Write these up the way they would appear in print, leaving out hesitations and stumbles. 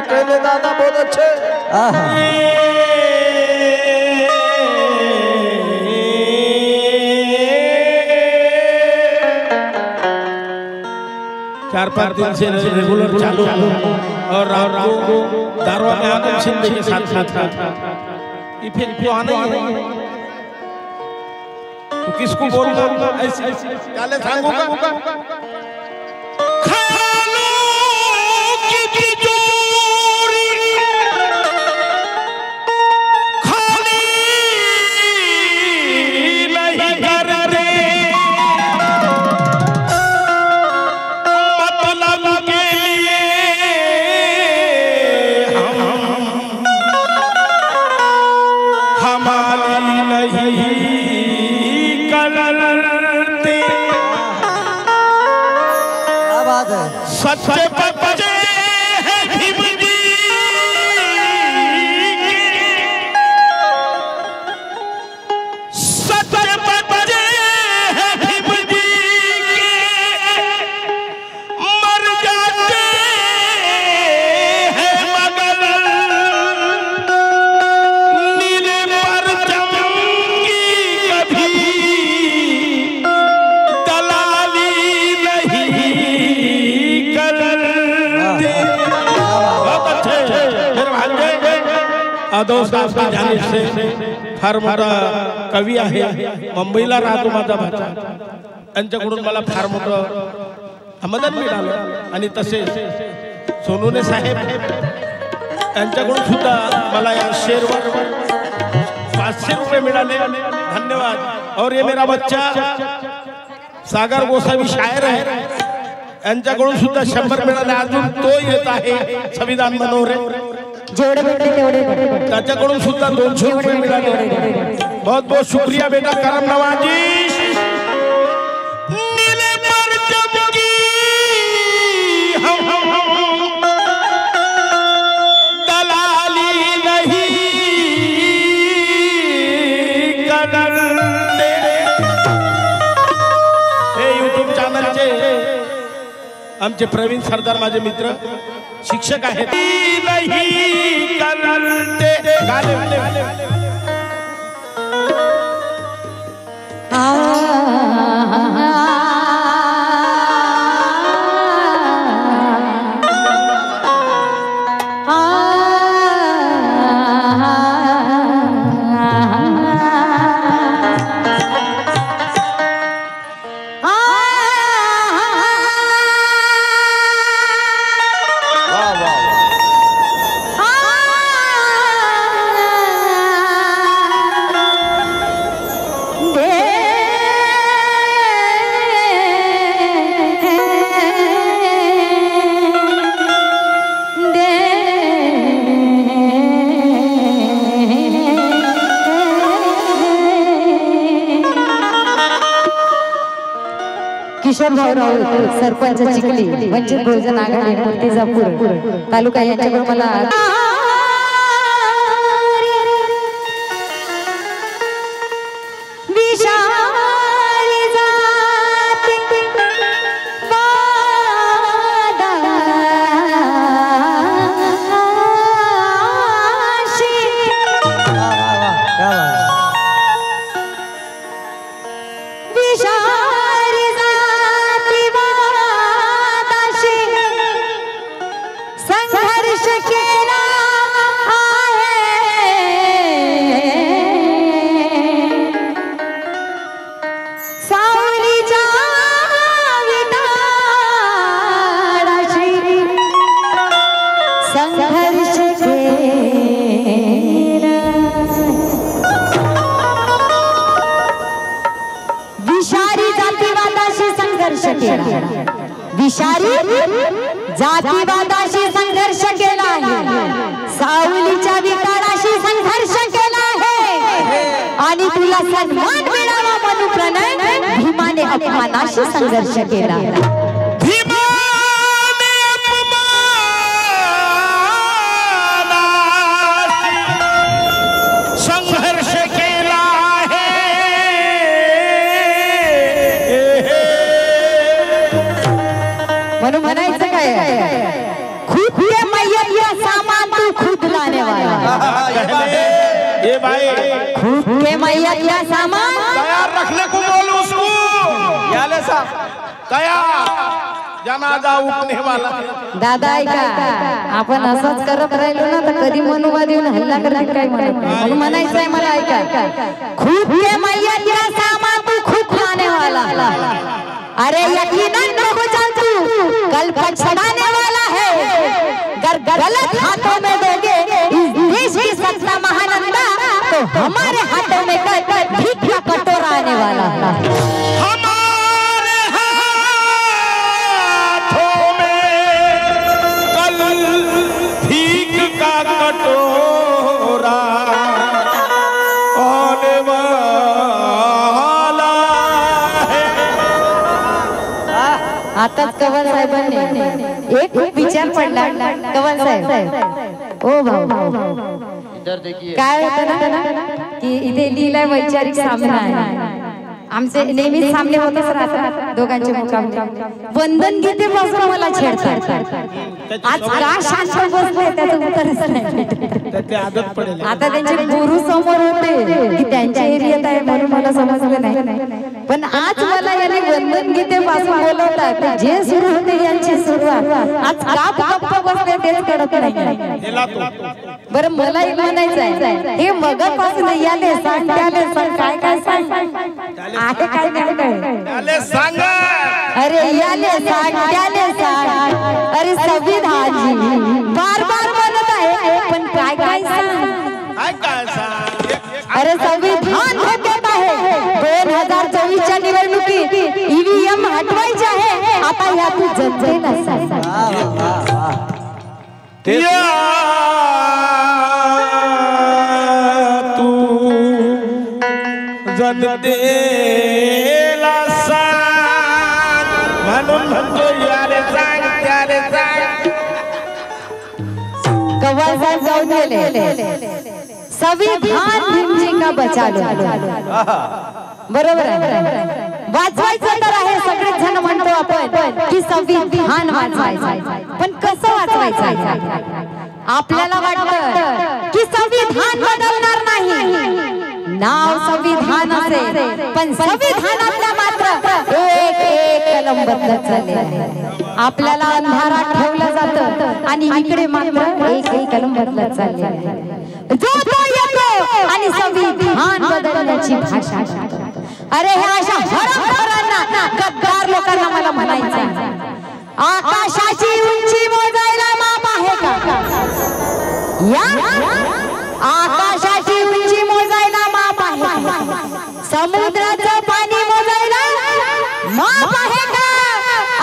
अकेले दादा बहुत अच्छे। चार पांच दिन से रेगुलर चालू और रात को दारवा में आदम सिंह के साथ था। ये फिर क्यों आना ही है? तो किसको बोलना ऐसे काले सांगूंगा सच्चे बच्चे हैं भीमजी सच्चे बच्चे हैं भीमजी मर जाते हैं मगर नीले परचम की कभी दलाली नहीं। आदव साहेब जाने से फार मोठा कवी आहे, मुंबईला राहतो माझा भाचा, त्यांच्याकडून मला फार मोठं मदत मिळालं आणि तसे सोनूने साहेब यांच्याकडून सुद्धा मला या शेअरवर 500 रुपये मिळाले, धन्यवाद। और ये मेरा बच्चा सागर गोसावी शायर है, यांच्याकडून सुद्धा 100 मिळाले, अजून तो येत आहे संविधान मनोरे जेवढे भेटले तेवढे त्याच्याकडून सुद्धा 200 रुपये मिळाले। बहुत बहुत शुक्रिया बेटा, करम नवाजी। नीले परचम की हम दलाली नहीं करते। हे यूट्यूब चॅनलचे आमचे प्रवीण सरदार माझे मित्र शिक्षक आहेत, नहीं करते गाले किशोर भाऊराव सरपंच चिखली वंचित बहुजन आघाडी मूर्तिजापूर तालुका यांच्याकडून मला विषारी जातीवादाशी संघर्ष केला आहे, सावलीच्या विकाराशी संघर्ष केला आहे आणि तुला सन्मान मिळावा म्हणून प्रणय भीमाने अपमानाशी संघर्ष केला। म्हणून म्हणायचं काय खूप मैया ये भाई के मैया क्या सामान तैयार रखने को बोलो उसको। याले साहब तैयार, जनाजा उठने वाला। दादा ऐका, आपण असंच करत राहिलो ना तर कधी मनुवाद येऊन हल्ला करत काय म्हणून म्हणायचंय मला। ऐका, खूब के मैया क्या सामान तू खूब खाने वाला। अरे यकीनन हो जा तू कल पछताने वाला है। गलत हाथों में दोगे इस देश की सत्ता महानंदा तो हमारे हाथों में भीख का कटोरा आने वाला है। हमारे हाथों में कल भीख का कटोरा आने वाला है। आताच कवल साहेबांनी एक विचार पडला। कवल साहेब ओ भाऊ काय होतं ना की इथे लिहिलाय वैचारिक सामना आहे। आमचे नेहमी सामने होतच राहतात दोघांचे मुकाबले। वंदन गीतेपासून मला छेडतात। आज का शांत बसले त्याचं उत्तरच नाही। त्याची आदत पडेल। आता त्यांचे गुरु समोर होते की त्यांच्या एरियात आहे म्हणून मला समजलं नाही। पण आज मला याने वंदन गीतेपासून बोलवतात। जे सुरू होते यांची सुरुवात आज का गप्प बसले तेच कळत नाही। बरं मला एक म्हणायचं आहे, हे मगापासून याले सांग त्याले सांग काय काय सांग आहे काय नाही काय याले सांगा। अरे याले सांग त्याले सांग। अरे संविधान जी बार बार म्हणत आहे पण काय काय सांग। काय सांग। अरे संविधान धोक्यात आहे। 2024च्या निवडणुकीत ईव्हीएम हटवायचे आहे। आता यातून जनतेला सांग। जनतेला सांग म्हणून म्हणतो याले सांग त्याले सांग। कव्वा साहेब जाऊन गेले। संविधान भीमजी का बचा लो। बरोबर आहे, वाचवायचं तर आहे। सगळेच जण म्हणतो आपण की संविधान वाचवायचं, पण कसं वाचवायचं? आपल्याला वाटतं की संविधान बदलणार नाही, नाव संविधान असेल पण संविधानातला मात्र एक एक कलम बदलत चालले। आपल्याला अंधारात ठेवलं जातं आणि इकडे मात्र एक एक कलम बदलत चालले। जो तो येतो आणि संविधान बदलण्याची भाषा। अरे हे अशा हरामखोरांना, गद्दार लोकांना मला म्हणायचं, आकाशाची उंची मोजायला माप आहे का? आकाशाची उंची मोजायला माप आहे, समुद्राचं पाणी मोजायला माप आहे का?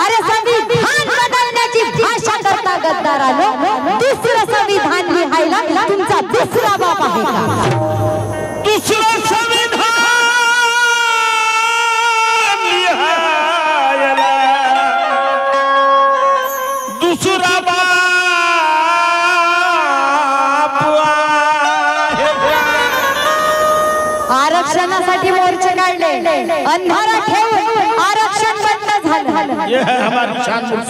अरे संविधान बदलण्याची भाषा करता गद्दारानो, दुसरं संविधान लिहायला तुमचा दुसरा बाप आहे का? दुसरं संविधान लिहायला दुसरा बाप आरक्षणासाठी मोर्चे काढले, अंधारात ठेवून आरक्षण बंद झालं।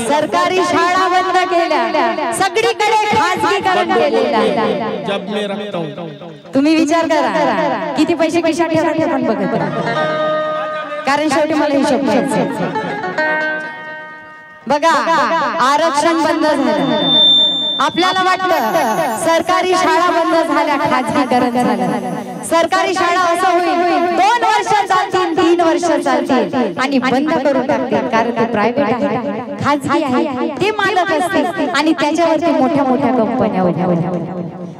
सरकारी शाळा बंद केल्या, सगळीकडे खासगीकरण केलेलं। जब मैं रखता हूं तुम्ही विचार करा किती पैसे खिशात ठेवले पण बघत राहा, कारण शेवटी मला हिशोब करायचा। बघा आरक्षण बंद झालं, आपल्याला वाटतं सरकारी शाळा बंद झाल्या, खाजगीकरण झालं। सरकारी शाळा असं होईल 2 वर्ष चालतील, 3 वर्ष चालतील आणि बंद करून टाकतील, कारण ते प्रायव्हेट आहे, खाजगी आहे, ते मालक असतील आणि त्याच्यावरती मोठ्या मोठ्या कंपन्या उभ्या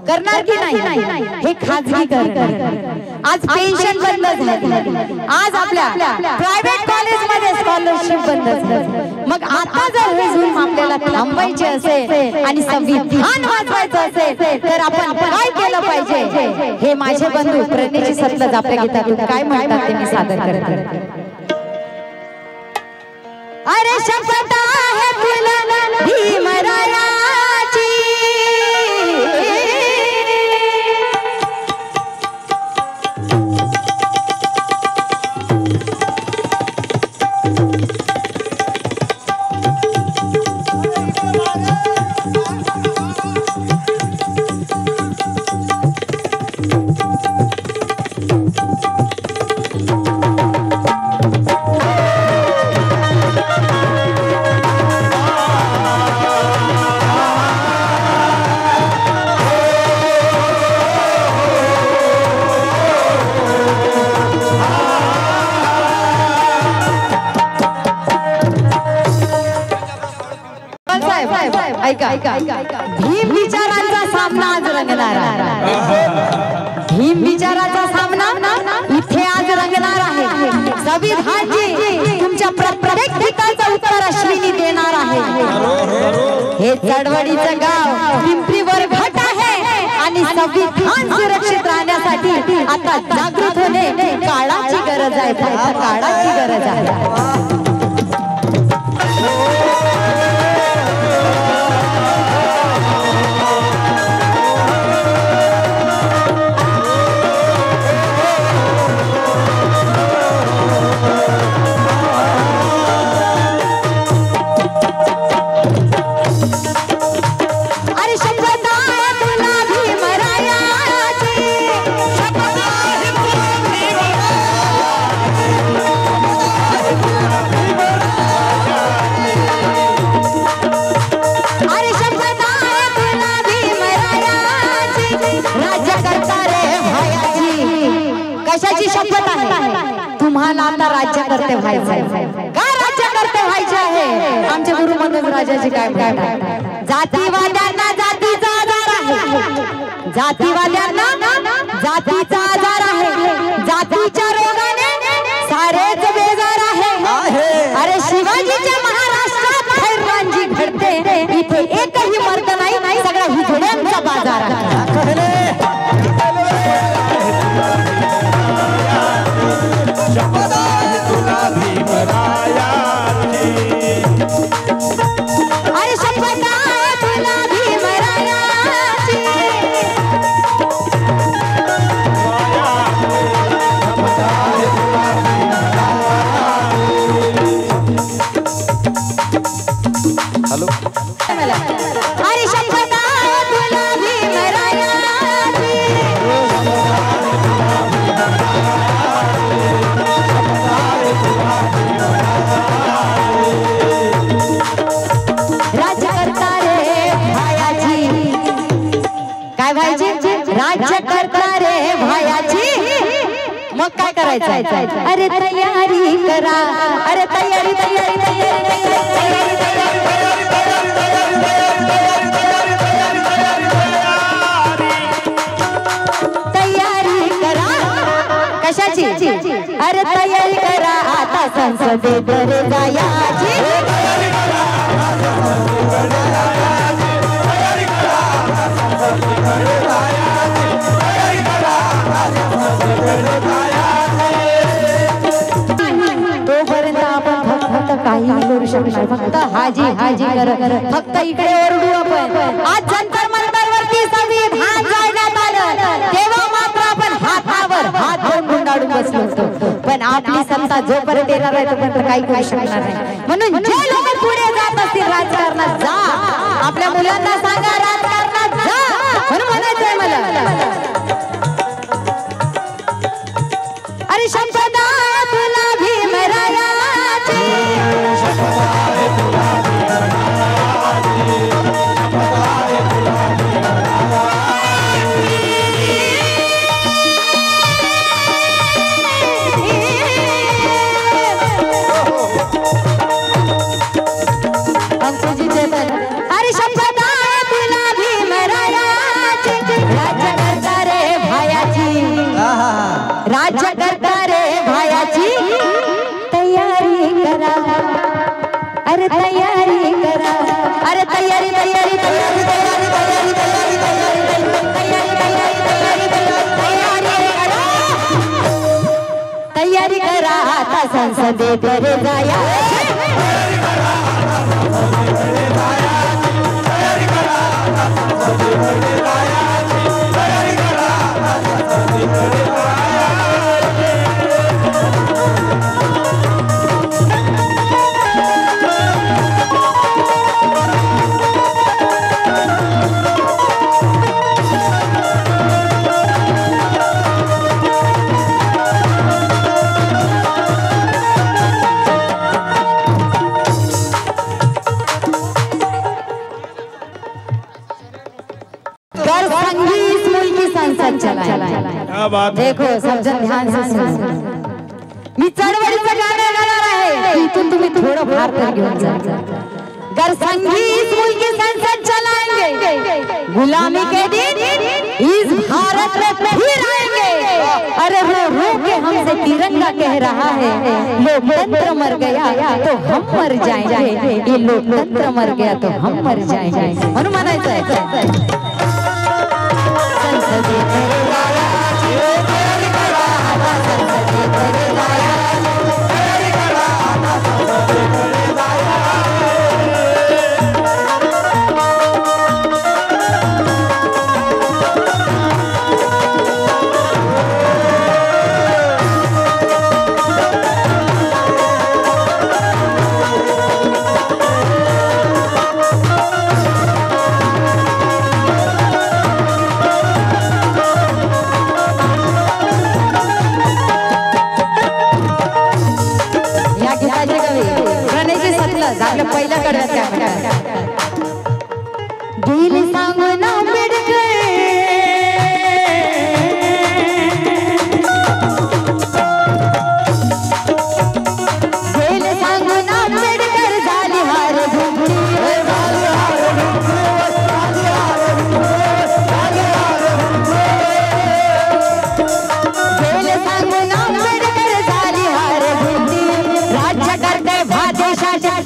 करणार की नाही? हे खाजगीकरण। आज पेन्शन बंद झाली, आज आपल्या प्रायव्हेट कॉलेजमध्ये स्कॉलरशिप बंद झाली। मग आता जर हे जुलम आपल्याला थांबवायचे असेल आणि संविधान वाचवायचं असेल तर आपण काय केलं पाहिजे? हे माझे बंधू प्रणयची सतलज आपल्या गीतातून काय म्हणतात ते मी सादर करते। अरे शपथ आहे तुला भीमरायाची, ऐका भीम विचारांचा सामना आज रंगणार आहे। भीम विचाराचा सामना इथे आज रंगणार आहे। संविधान जी तुमच्या प्रत्येक गीताचं उत्तर अश्विनी देणार आहे। हे चळवळीचं गाव पिंपरीवर घाट आहे आणि संविधान सुरक्षित राहण्यासाठी आता जागृत होणे काळाची गरज आहे। काळाची गरज आहे। कशाची शपथ आहे तुम्हाला आता राज्यकर्ते व्हायचे का राज्यकर्ते व्हायचे आहे। आमचे गुरु मनोज राजाजी काय म्हणतात जातीवाद्यांना जातीचा आजार आहे। जातीवाद्यांना जातीचा आजार आहे। जातीच्या रोगाने सारेच बेजार आहे। अरे शिवाजीच्या महाराष्ट्रात खैरांजी घडते इथे एकही मर्द नाही सगळा हिजड्यांचा बाजार आहे। मग काय करायचं अरे तयारी करा अरे तयारी तयारी तयारी करा कशाची अरे तयारी करा आता संसदेत जायची। तोपर्यंत आपण फक्त काही करू शकणार फक्त हाजी कर फक्त इकडे ओरडू आपण। आज जंतर मंतरवरती संविधान जाळण्यात आलं तेव्हा मात्र आपण हातावर हात घेऊन गुंडाळून बसलो होतो पण आपली सत्ता जोपर्यंत येणार आहे तोपर्यंत काही करू शकणार नाही। म्हणून जे लोक पुढे जात असतील राजकारणात जा आपल्या मुलांना सांगा राजकारणात जा म्हणून म्हणायचंय मला। अरे शंभदा तुला भीमरायाची अंकुजी चेतन अरे शंभदा तुला भीमरायाची राज्य करता रे भायाची राज्य करता रे भायाची तयारी करा अरे तयारी करा अरे तयारी तयारी तयारी तयारी तयारी तयारी तयारी तयारी करा आता संसदेत रे जाया। देखो सब जन ध्यान से सुनो मी चळवळीचं गाणं गाणार आहे इथून तुम्ही थोडं फार तर घेऊन जा। अगर संघी इस मुल्क की संसद चलाएंगे, गुलामी के दिन इस भारत में फिर आएंगे। अरे रो के हमसे तिरंगा कह रहा है, लोकतंत्र मर गया तो हम मर जाएंगे, ये लोकतंत्र मर गया तो हम मर जाएंगे म्हणून म्हणायचं आहे। आपल्या पहिल्या कडव्यात काय म्हणतात, गेली सांगून आंबेडकर, गेले सांगून आंबेडकर झाली हार भूमी, गेले सांगून आंबेडकर झाली हार भूमी, राज्य करते भादेशाच्या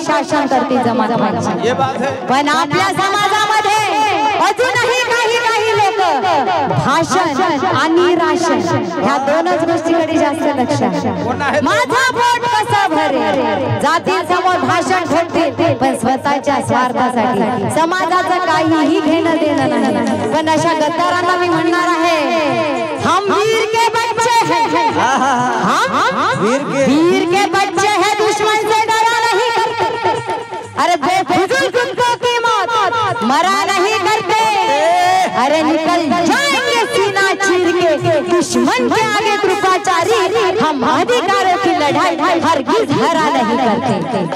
शासन करते जमात पाहिजे, पण आपल्या समाजामध्ये अजूनही काही लोक भाषण आणि राशन ह्या दोनच गोष्टीकडे जास्त लक्ष आहे। माझा पोट कसं भरेल, जातीसमोर भाषण ठेवते पण स्वतःच्या स्वार्थासाठी, समाजाचं काहीही घेणं देणं नाही। पण अशा गद्दारांना मी म्हणणार आहे, हम वीर के बच्चे हैं, हम वीर के बच्चे हैं, दुश्मन से डरा नहीं करते, अरे बेफिजूल कुत्तों की मौत मरा नहीं करते, अरे निकल जाएंगे सीना चीर के दुश्मन के आगे कृपाचारी, हम अधिकारों की लड़ाई हरगिज हरा नहीं करते।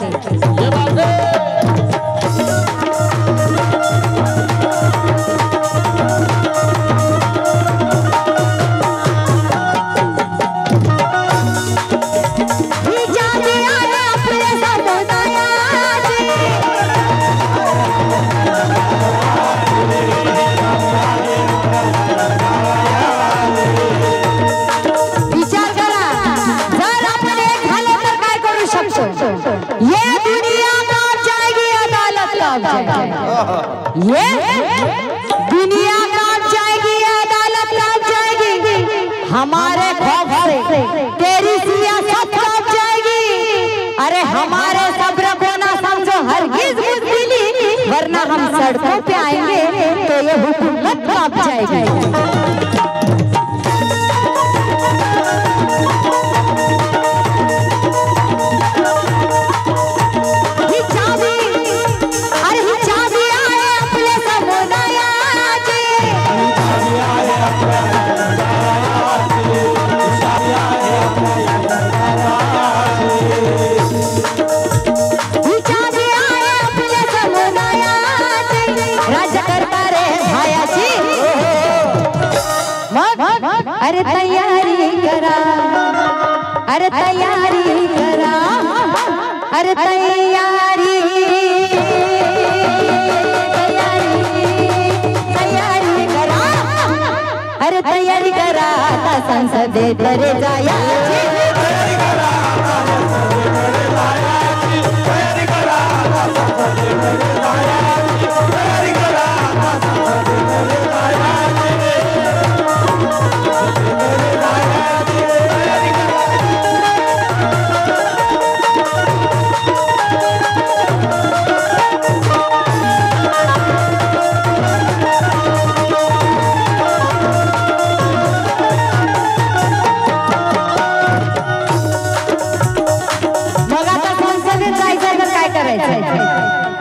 ये दुनिया काट जाएगी, अदालत काट जाएगी, हमारे खौफ से तेरी सियासत काट जाएगी, अरे हमारे सब्र को ना समझो हरगिज बुज़दिली, वरना हम सड़कों पे आएंगे तो ये हुकूमत काट जाएगी। अरे तैयारी करा, अरे तैयारी करा, अरे तैयारी तैयारी करा, अरे तैयारी करा, आता संसदेत रे जायाची,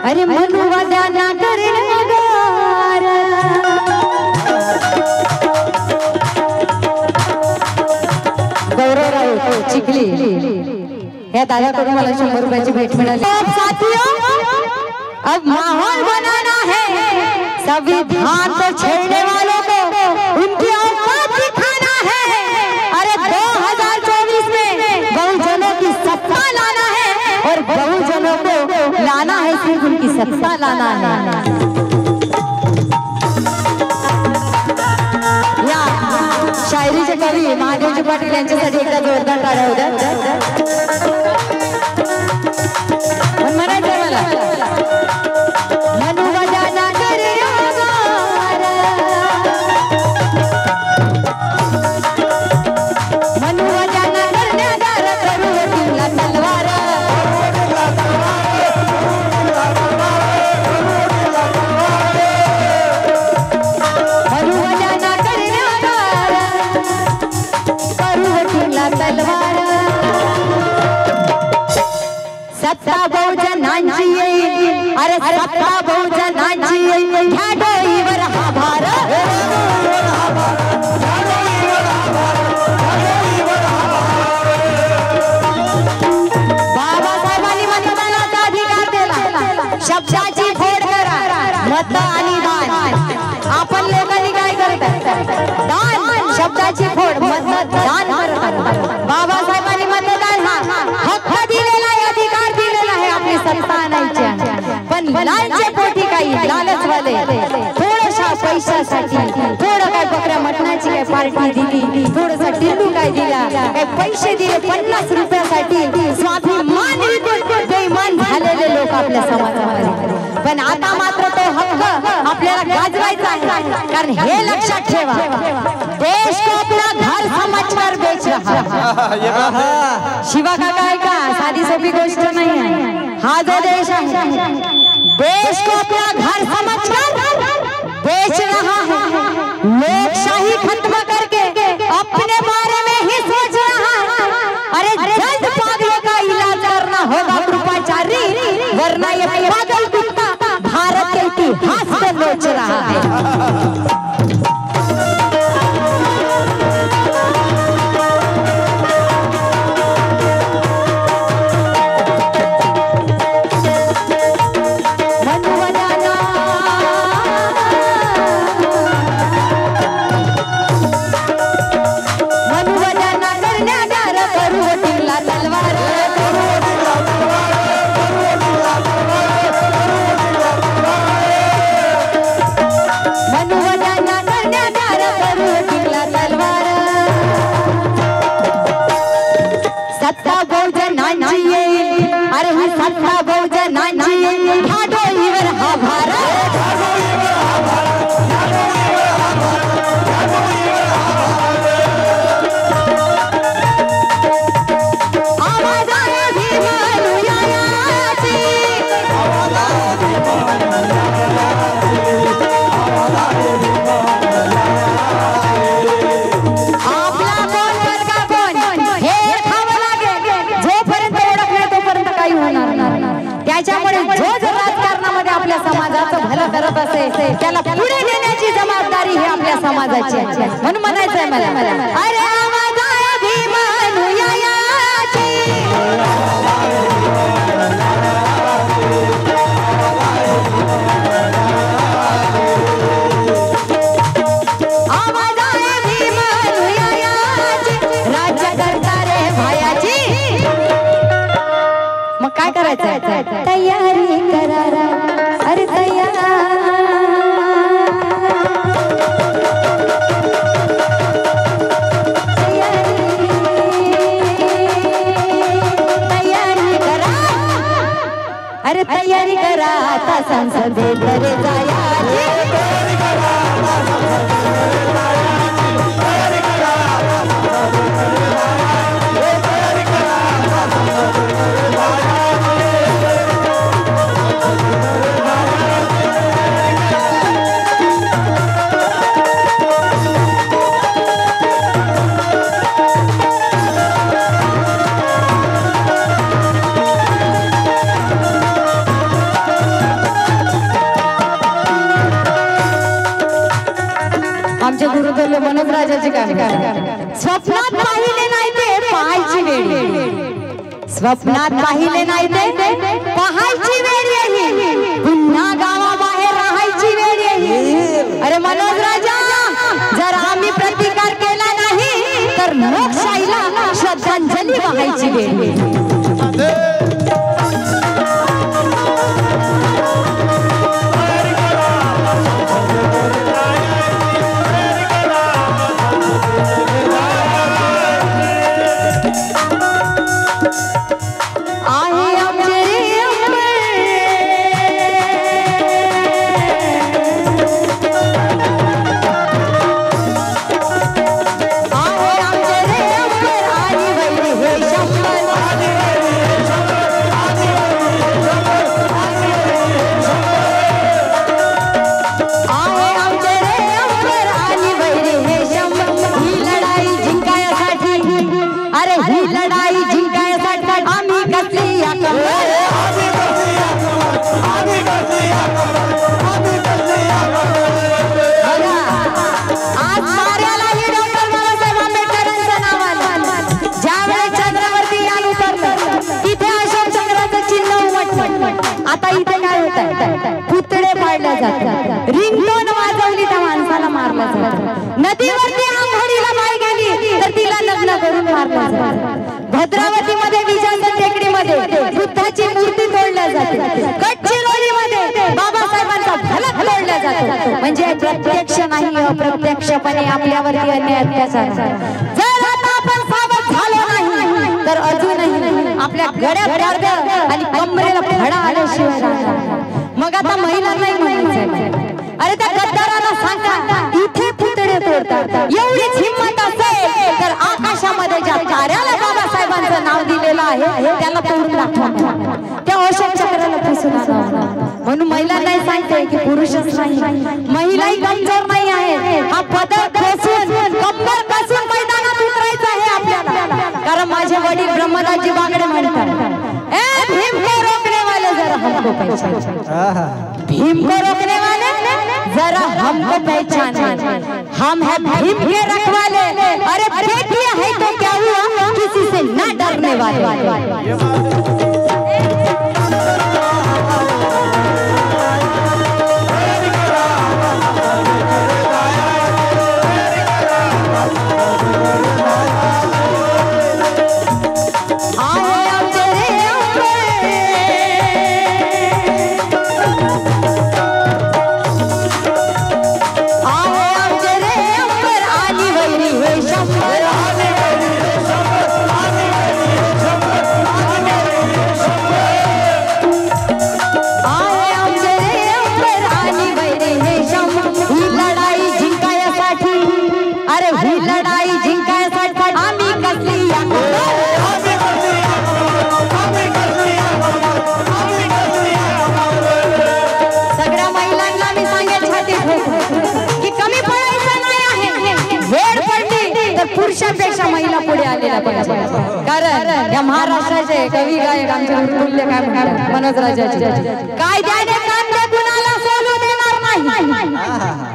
अरे मनुवा दाना करेल गार, गौरव राऊत चिखली या दादाकडून मला 100 रुपयाची भेट मिळाली। साथियों, अब माहौल बनाना है, संविधान को छेड़ने वालों को उनकी औकात दिखाना है। अरे 2024 में बहुजनों की सत्ता लाना है और बहुजनों को लाना है, सिर्फ उनकी सत्ता लाना है। या शायरीचे कवी महादेवजी पाटील यांच्यासाठी एकदा जोरदार टाळ्या होत्या। म्हणायचं मला सत्ता बहुजनांची येईल, अरे सत्ता बहुजनांची येईल, ह्या डोईवर हा भारत। बाबासाहेबांनी मतदानाचा अधिकार दिला, शब्दाची फोड करा, मत आणि दान। आपण लोकांनी काय करतात? दान, शब्दाची फोड, मत दान करतात। बाबासाहेबांनी मतदान हा हक्क दिलेला आहे, अधिकार दिलेला आहे, आपली सत्ता आणायची। पण लालचे पोटी काही लालचवाले थोड्याशा पैशासाठी थोडं काय बकऱ्या मटणाची काय पार्टी दिली, थोडंसा टिल्लू काय दिला, काय पैसे दिले 50 रुपयासाठी, स्वाभिमान विकून बेईमान झालेले लोक आपल्या समाजामध्ये। पण आता मात्र तो हक्क आपल्याला गाजवायचा आहे, कारण हे लक्षात ठेवा, देश को अपना घर समझकर बेच रहा है। शिवा काका आहे का? साधी सोपी गोष्ट नहीं है। हा जो देश है, देश को अपना घर समझकर बेच रहा है, लोकशाही खत्म करके अपने बारे में ही सोच रहा है। अरे जल्द पागलों का इलाज करना होगा कृपाचारी, वरना ये पागल कुत्ता भारत के इतिहास को नोच रहा है। सत्ता बहुजनांची येईल, अरे ही सत्ता बहुजनांची येईल, ह्या डोईवर हा भारत। आवाज आहे भीमा अनुयायाची, आपला कोण वर्गा कोण हे ठावं लागेल, जोपर्यंत ओळख नाही तोपर्यंत काही होणार नाही। त्याच्यामुळे जो जर राजकारणामध्ये आपल्या समाजाचं भलं करत असेल, त्याला पुढे नेण्याची जबाबदारी ही आपल्या समाजाची आहे। म्हणून म्हणायचंय मला, अरे आवाज आहे भीमा अनुयायाची, आवाज आहे भीमा अनुयायाची, राज्य करता रे भायाची। मग काय करायचं? तयारी करा, अरे तयारी करा, आता संसदेत रे जायाची। आमचे गुरुदेव मनोज राजाचे काम स्वप्नात पाहिले नाही ते पाहायची वेळ, स्वप्नात पाहिले नाही ते पाहायची वेळ येईल, पुन्हा गावाबाहेर राहायची वेळ येईल. अरे मनोज राजा, जर आम्ही प्रतिकार केला नाही तर लोकशाहीला श्रद्धांजली वाहायची वेळ येईल. आता इथे काय होत, पुतळे पाडले जातात, रिंगटोन वाजवली त्या माणसाला मारलं जातं, नदीवरती आंघोळीला बाई गेली तर तिला लग्न करून मारलं जातं, भद्रावतीमध्ये विजयनगर टेकडीमध्ये बुद्धाची मूर्ती तोडल्या जाते, गडचिरोलीमध्ये बाबासाहेबांचा फलक तोडला जातो. म्हणजे प्रत्यक्ष नाही अप्रत्यक्षपणे आपल्यावरती अन्याय अत्याचार. जर आता आपण सावध झालो नाही तर अजूनही आपल्या गळ्यात गर्द आणि कमरेला फडा आल्याशिवाय राहणार. मग आता महिलांनाही म्हणायचं, अरे त्या गद्दाराला सांगा इथे पुतळे तोडतात, एवढीच हिंमत असेल तर आकाशामध्ये ज्या ताऱ्याला बाबासाहेबांचं नाव दिलेलं आहे त्याला तोडून दाखवा, त्या अशोक चक्राला पुसून आणा. म्हणून महिलांनाही सांगते की पुरुषच नाही, महिलाही कमजोर नाही आहे. हा पदक बसून कंबर बसून मैदानात उतरायचं आहे आपल्याला. कारण माझे वडील ब्रह्मदासजी बागडे म्हणतात, ए भीम को रोकने वाले जरा हमको पहचान, भीम को रोकने वाले जरा हमको पहचान, हम है भीम के रखवाले. अरे देखिए है तो क्या हुआ, किसी से ना डरने वाले. पुरुषांपेक्षा महिला पुढे आलेल्या पाहिजे. कारण या महाराष्ट्राचे कवी गायक आमचे तुल्य काय म्हणतात, मनोज राजाचे, कायद्याने कांदे कुणाला सोलू देणार नाही,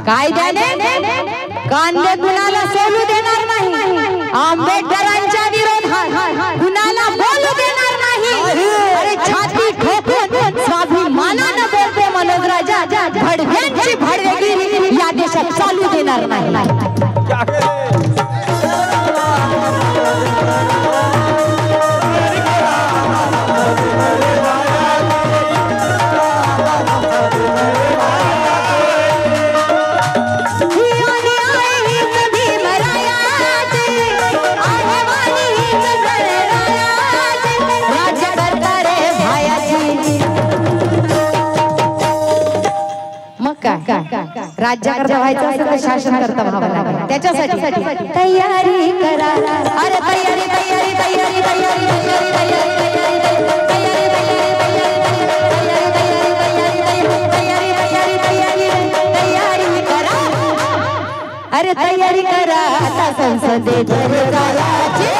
कायद्याने कांदे कुणाला सोलू देणार नाही, आंबेडकरांच्या विरोधात कुणाला बोलू देणार नाही. अरे छाती ठोकून स्वाभिमानानं बोलते मनोज राजा, भडव्यांची भडवेगिरी या देशात चालू देणार नाही. राज्याकरता व्हायचं असेल तर शासन करता व्हावं लागेल. त्याच्यासाठी तयारी करा, अरे तयारी तयारी तयारी तयारी तयारी तयारी करा, अरे तयारी करा आता संसदेत जायची.